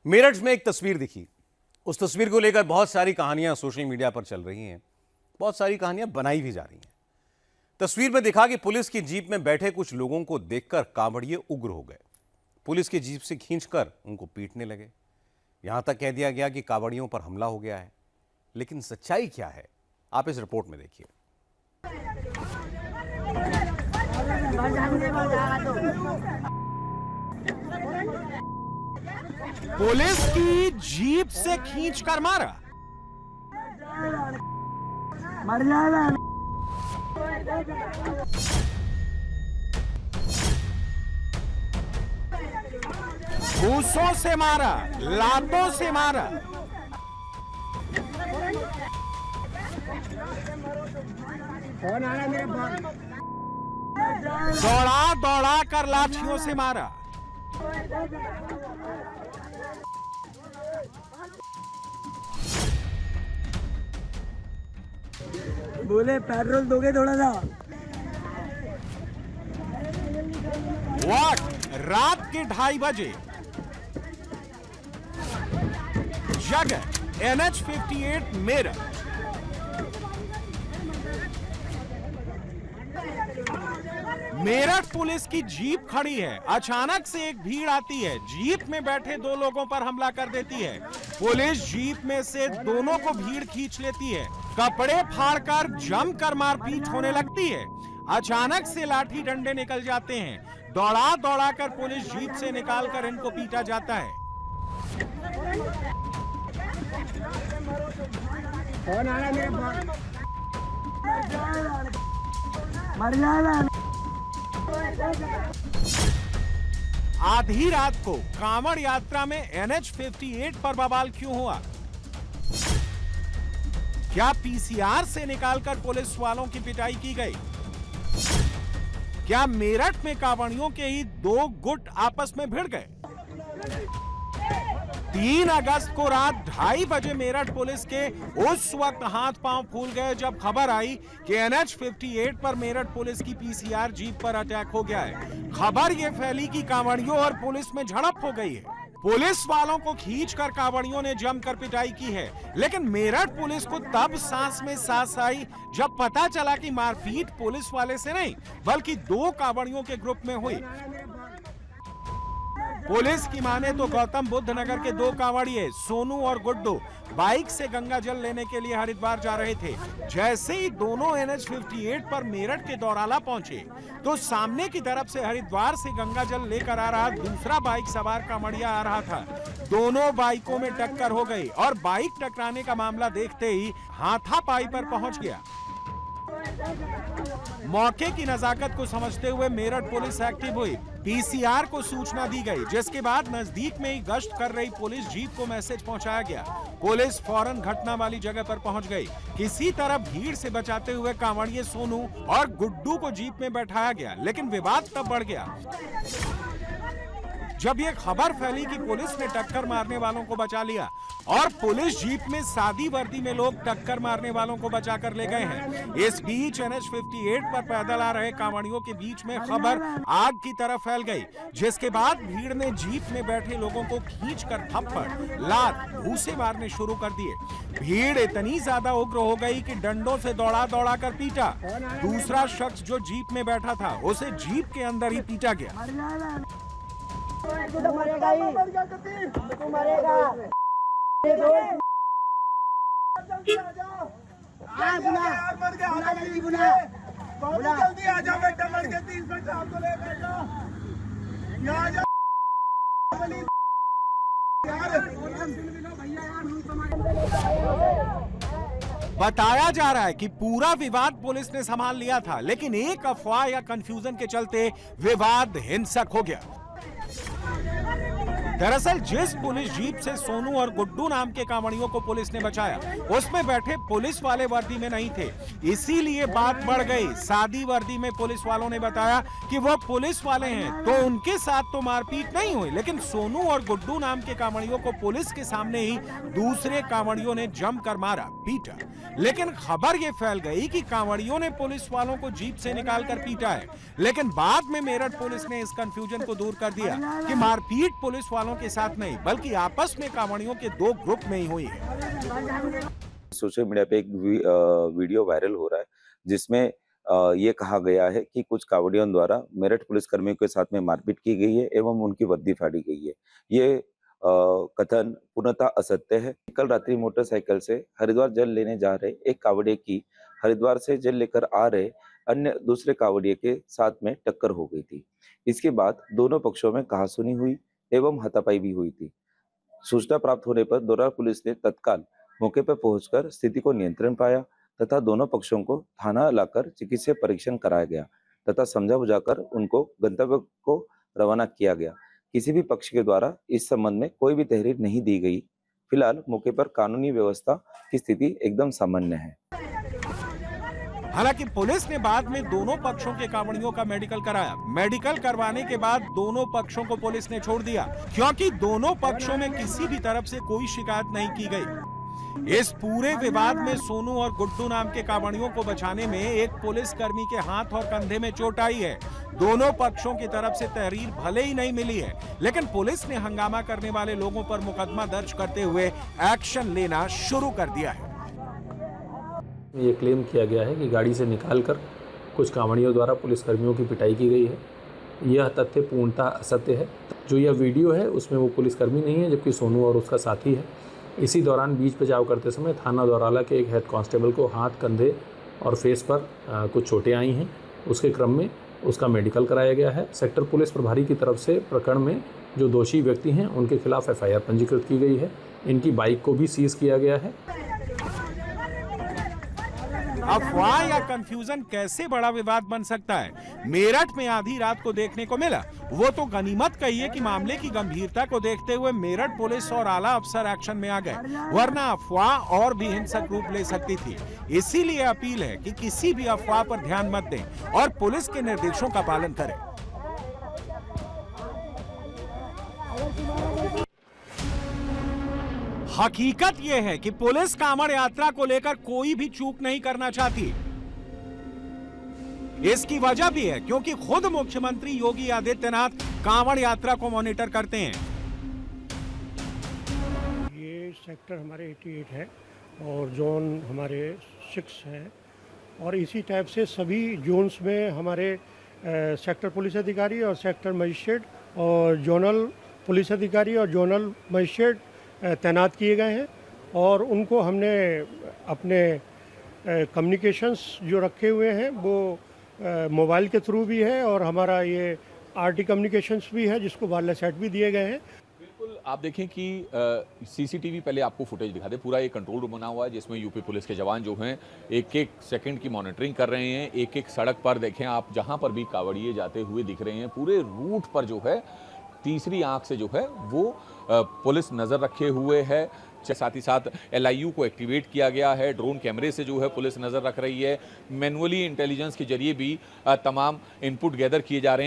मेरठ में एक तस्वीर दिखी। उस तस्वीर को लेकर बहुत सारी कहानियां सोशल मीडिया पर चल रही हैं, बहुत सारी कहानियां बनाई भी जा रही हैं। तस्वीर में दिखा कि पुलिस की जीप में बैठे कुछ लोगों को देखकर कांवड़िए उग्र हो गए। पुलिस की जीप से खींचकर उनको पीटने लगे। यहां तक कह दिया गया कि कांवड़ियों पर हमला हो गया है। लेकिन सच्चाई क्या है, आप इस रिपोर्ट में देखिए। पुलिस की जीप से खींचकर मारा। घूसों से मारा, लातों से मारा। दौड़ा दौड़ा कर लाठियों से मारा। बोले पेट्रोल दोगे थोड़ा सा। वक्त रात के 2:30 बजे जगह NH-58 मेरठ। मेरठ पुलिस की जीप खड़ी है। अचानक से एक भीड़ आती है, जीप में बैठे 2 लोगों पर हमला कर देती है। पुलिस जीप में से दोनों को भीड़ खींच लेती है। कपड़े फाड़कर जमकर मारपीट होने लगती है। अचानक से लाठी डंडे निकल जाते हैं। दौड़ा दौड़ा कर पुलिस जीप से निकालकर इनको पीटा जाता है। आधी रात को कांवड़ यात्रा में NH-58 पर बवाल क्यों हुआ? क्या PCR से निकालकर पुलिस वालों की पिटाई की गई? क्या मेरठ में कांवड़ियों के ही 2 गुट आपस में भिड़ गए? 3 अगस्त को रात 2:30 बजे मेरठ पुलिस के उस वक्त हाथ पांव फूल गए जब खबर आई कि NH-58 पर मेरठ पुलिस की PCR जीप पर अटैक हो गया है। खबर यह फैली कि कांवड़ियों और पुलिस में झड़प हो गई है। पुलिस वालों को खींचकर कांवड़ियों ने जमकर पिटाई की है। लेकिन मेरठ पुलिस को तब सांस में सांस आई जब पता चला कि मारपीट पुलिस वाले से नहीं बल्कि 2 कांवड़ियों के ग्रुप में हुई। पुलिस की माने तो गौतम बुद्ध नगर के 2 कांवड़िए सोनू और गुड्डू बाइक से गंगा जल लेने के लिए हरिद्वार जा रहे थे। जैसे ही दोनों NH-58 पर मेरठ के दौराला पहुंचे तो सामने की तरफ से हरिद्वार से गंगा जल लेकर आ रहा दूसरा बाइक सवार कांवड़िया आ रहा था। दोनों बाइकों में टक्कर हो गई और बाइक टकराने का मामला देखते ही हाथापाई पर पहुंच गया। मौके की नजाकत को समझते हुए मेरठ पुलिस एक्टिव हुई। PCR को सूचना दी गई, जिसके बाद नजदीक में ही गश्त कर रही पुलिस जीप को मैसेज पहुंचाया गया। पुलिस फौरन घटना वाली जगह पर पहुंच गई। किसी तरह भीड़ से बचाते हुए कांवड़िए सोनू और गुड्डू को जीप में बैठाया गया। लेकिन विवाद तब बढ़ गया जब यह खबर फैली कि पुलिस ने टक्कर मारने वालों को बचा लिया और पुलिस जीप में सादी वर्दी में लोग टक्कर मारने वालों को बचाकर ले गए हैं। इस बीच NH-58 पर पैदल आ रहे कांवड़ियों के बीच में खबर आग की तरह फैल गई, जिसके बाद भीड़ ने जीप में बैठे लोगों को खींचकर थप्पड़, लात, घूंसे मारने शुरू कर दिए। भीड़ इतनी ज्यादा उग्र हो गई कि डंडों से दौड़ा दौड़ा कर पीटा। दूसरा शख्स जो जीप में बैठा था उसे जीप के अंदर ही पीटा गया। तू तो मरेगा ही, तू मरेगा। बुला जल्दी आ जाओ बेटा, लड़के 3 मिनट आपको ले बैठो। यहाँ जा बताया जा रहा है कि पूरा विवाद पुलिस ने संभाल लिया था, लेकिन एक अफवाह या कंफ्यूजन के चलते विवाद हिंसक हो गया। दरअसल जिस पुलिस जीप से सोनू और गुड्डू नाम के कांवड़ियों को पुलिस ने बचाया, उसमें बैठे पुलिस वाले वर्दी में नहीं थे, इसीलिए बात बढ़ गई। सादी वर्दी में पुलिस वालों ने बताया कि वो पुलिस वाले हैं, तो उनके साथ तो मारपीट नहीं हुई, लेकिन सोनू और गुड्डू नाम के कांवड़ियों को पुलिस के सामने ही दूसरे कांवड़ियों ने जमकर मारा, पीटा। लेकिन खबर ये फैल गई कि कांवड़ियों ने पुलिस वालों को जीप से निकालकर पीटा है। लेकिन बाद में मेरठ पुलिस ने इस कंफ्यूजन को दूर कर दिया कि मारपीट पुलिस वालों वालों के साथ नहीं बल्कि आपस में कांवड़ियों के दो ग्रुप में ही हुई है। सोशल मीडिया पे एक वीडियो वायरल हो रहा है जिसमें ये कहा गया है कि कुछ कांवड़ियों द्वारा मेरठ पुलिसकर्मियों के साथ में मारपीट की गई है एवं उनकी वर्दी फाड़ी गई है। ये कथन पूर्णतः असत्य है। कल रात्रि मोटरसाइकिल से हरिद्वार जल लेने जा रहे एक कांवड़िये की हरिद्वार से जल लेकर आ रहे अन्य दूसरे कांवड़िये के साथ में टक्कर हो गई थी। इसके बाद दोनों पक्षों में कहासुनी हुई एवं हाथापाई भी हुई थी। सूचना प्राप्त होने पर दोरार पुलिस ने तत्काल मौके पर पहुंचकर स्थिति को नियंत्रण पाया तथा दोनों पक्षों को थाना लाकर चिकित्सीय परीक्षण कराया गया तथा समझा बुझाकर उनको गंतव्य को रवाना किया गया। किसी भी पक्ष के द्वारा इस संबंध में कोई भी तहरीर नहीं दी गई। फिलहाल मौके पर कानूनी व्यवस्था की स्थिति एकदम सामान्य है। हालांकि पुलिस ने बाद में दोनों पक्षों के कांवड़ियों का मेडिकल कराया। मेडिकल करवाने के बाद दोनों पक्षों को पुलिस ने छोड़ दिया क्योंकि दोनों पक्षों में किसी भी तरफ से कोई शिकायत नहीं की गई। इस पूरे विवाद में सोनू और गुड्डू नाम के कांवड़ियों को बचाने में एक पुलिसकर्मी के हाथ और कंधे में चोट आई है। दोनों पक्षों की तरफ से तहरीर भले ही नहीं मिली है, लेकिन पुलिस ने हंगामा करने वाले लोगों पर मुकदमा दर्ज करते हुए एक्शन लेना शुरू कर दिया है। ये क्लेम किया गया है कि गाड़ी से निकालकर कुछ कांवड़ियों द्वारा पुलिसकर्मियों की पिटाई की गई है। यह तथ्य पूर्णतः असत्य है। जो यह वीडियो है उसमें वो पुलिसकर्मी नहीं है जबकि सोनू और उसका साथी है। इसी दौरान बीच बचाव करते समय थाना दौराला के एक हेड कांस्टेबल को हाथ, कंधे और फेस पर कुछ चोटें आई हैं। उसके क्रम में उसका मेडिकल कराया गया है। सेक्टर पुलिस प्रभारी की तरफ से प्रकरण में जो दोषी व्यक्ति हैं उनके खिलाफ FIR पंजीकृत की गई है। इनकी बाइक को भी सीज किया गया है। अफवाह या कंफ्यूजन कैसे बड़ा विवाद बन सकता है, मेरठ में आधी रात को देखने को मिला। वो तो गनीमत कहिए कि मामले की गंभीरता को देखते हुए मेरठ पुलिस और आला अफसर एक्शन में आ गए, वरना अफवाह और भी हिंसक रूप ले सकती थी। इसीलिए अपील है कि किसी भी अफवाह पर ध्यान मत दें और पुलिस के निर्देशों का पालन करें। हकीकत यह है कि पुलिस कांवड़ यात्रा को लेकर कोई भी चूक नहीं करना चाहती। इसकी वजह भी है क्योंकि खुद मुख्यमंत्री योगी आदित्यनाथ कांवड़ यात्रा को मॉनिटर करते हैं। ये सेक्टर हमारे 88 है और जोन हमारे 6 है और इसी टाइप से सभी जोन्स में हमारे सेक्टर पुलिस अधिकारी और सेक्टर मजिस्ट्रेट और जोनल पुलिस अधिकारी और जोनल मजिस्ट्रेट तैनात किए गए हैं और उनको हमने अपने कम्युनिकेशंस जो रखे हुए हैं वो मोबाइल के थ्रू भी है और हमारा ये RT कम्युनिकेशंस भी है जिसको वायरलेस सेट भी दिए गए हैं। बिल्कुल, आप देखें कि CCTV पहले आपको फुटेज दिखा दे। पूरा एक कंट्रोल रूम बना हुआ है जिसमें यूपी पुलिस के जवान जो हैं एक एक सेकंड की मॉनिटरिंग कर रहे हैं। एक एक सड़क पर देखें आप, जहां पर भी कांवड़िए जाते हुए दिख रहे हैं, पूरे रूट पर जो है तीसरी आंख से जो है वो पुलिस नज़र रखे हुए है। साथ ही साथ LIU को एक्टिवेट किया गया है। ड्रोन कैमरे से जो है पुलिस नज़र रख रही है। मैनुअली इंटेलिजेंस के जरिए भी तमाम इनपुट गैदर किए जा रहे हैं।